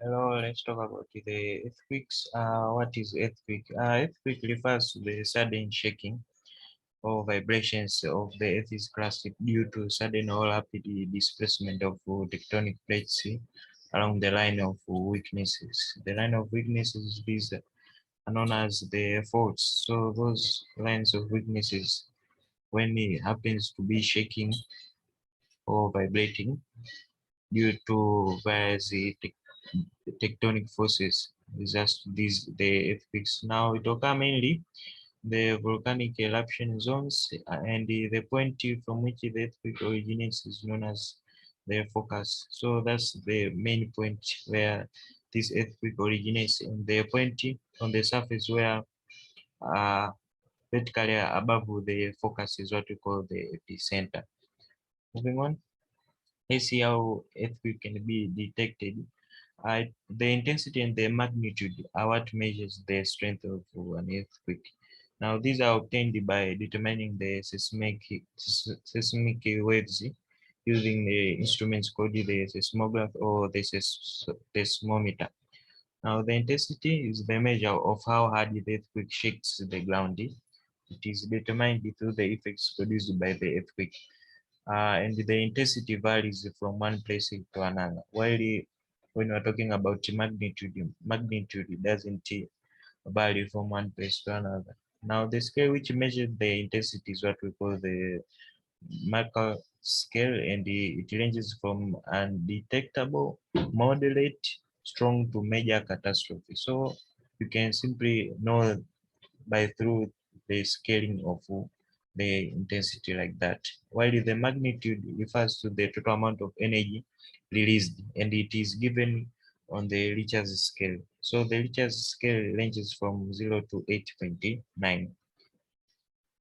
Hello, let's talk about the earthquakes. What is earthquake? Earthquake refers to the sudden shaking or vibrations of the Earth's crust due to sudden or rapid displacement of tectonic plates along the line of weaknesses. The line of weaknesses is known as the faults. So those lines of weaknesses, when it happens to be shaking or vibrating due to various tectonic forces, these the earthquakes. Now it occur mainly the volcanic eruption zones, and the point from which the earthquake originates is known as the focus. So that's the main point where this earthquake originates, and the point on the surface where uh, vertically above the focus is what we call the epicenter. Moving on, let's see how earthquake can be detected. The intensity and the magnitude are what measures the strength of an earthquake. Now, these are obtained by determining the seismic waves using the instruments called the seismograph or the seismometer. Now, the intensity is the measure of how hard the earthquake shakes the ground. It is determined through the effects produced by the earthquake, and the intensity varies from one place to another. While when we're talking about magnitude doesn't vary from one place to another. Now, the scale which measures the intensity is what we call the Mercal scale, and it ranges from undetectable, moderate, strong to major catastrophe. So you can simply know by through the scaling of the intensity like that. While the magnitude refers to the total amount of energy released, and it is given on the Richter's scale. So the Richter's scale ranges from 0 to 8.9.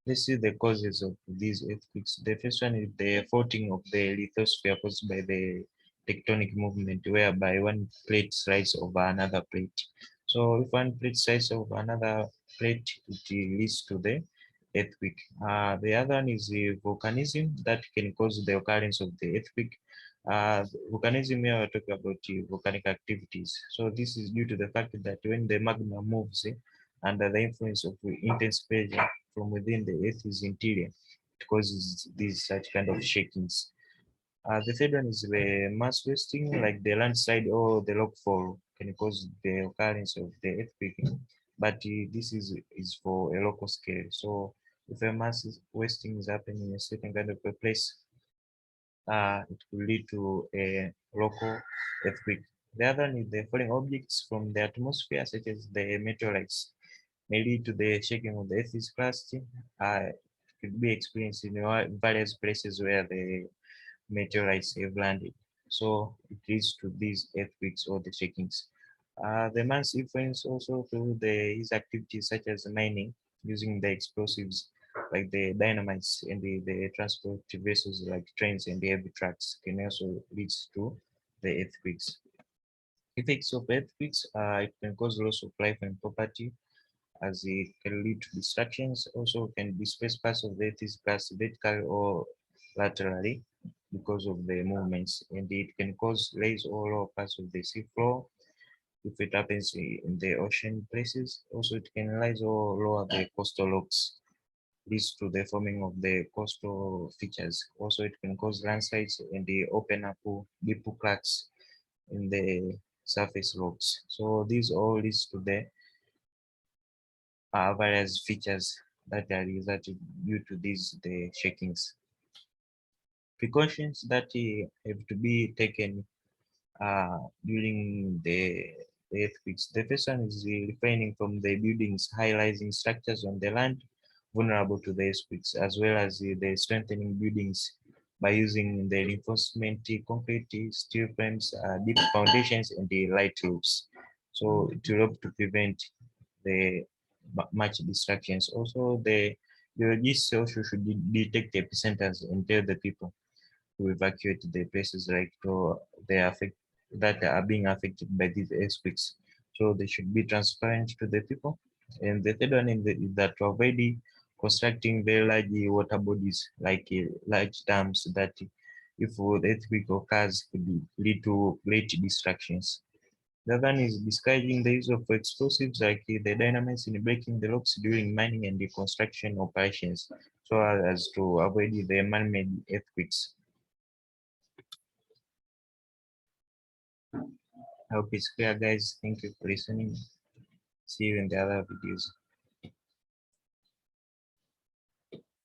Let's see the causes of these earthquakes. The first one is the faulting of the lithosphere caused by the tectonic movement, whereby one plate slides over another plate. So if one plate slides over another plate, it leads to the earthquake. The other one is the volcanism that can cause the occurrence of the earthquake. Volcanism, here we're talking about volcanic activities. So this is due to the fact that when the magma moves under the influence of intense pressure from within the Earth's interior, it causes these such kind of shakings. The third one is the mass wasting, like the landslide or the rockfall can cause the occurrence of the earthquake, but this is for a local scale. So if a mass wasting is happening in a certain kind of a place, it could lead to a local earthquake. The other one is the falling objects from the atmosphere, such as the meteorites, may lead to the shaking of the Earth's crust. It could be experienced in various places where the meteorites have landed. So it leads to these earthquakes or the shakings. The man's influence also through his activities such as mining, using the explosives like the dynamites and the transport vessels like trains and the heavy trucks can also lead to the earthquakes. Effects of earthquakes, it can cause loss of life and property, as it can lead to distractions. Also can displace parts of the Earth's crust vertically or laterally because of the movements, and it can cause rise or lower parts of the sea floor if it happens in the ocean places. Also, it can rise or lower the coastal rocks, leads to the forming of the coastal features. Also, it can cause landslides and the open up deep cracks in the surface rocks. So these all leads to the various features that are resulted due to these the shakings. Precautions that have to be taken during the earthquakes. The first one is the refraining from the buildings, high-rising structures on the land vulnerable to the earthquakes, as well as the strengthening buildings by using the reinforcement concrete, steel frames, deep foundations, and the light roofs. So it will help to prevent the much distractions. Also, the geologists also should detect epicenters and tell the people to evacuate the places like they affect that are being affected by these earthquakes. So they should be transparent to the people. And the third one is that to avoid constructing very large water bodies like large dams that if the earthquake occurs could lead to great distractions. The other one is discouraging the use of explosives like the dynamites in breaking the rocks during mining and reconstruction operations, so as to avoid the man-made earthquakes. I hope it's clear, guys. Thank you for listening. See you in the other videos.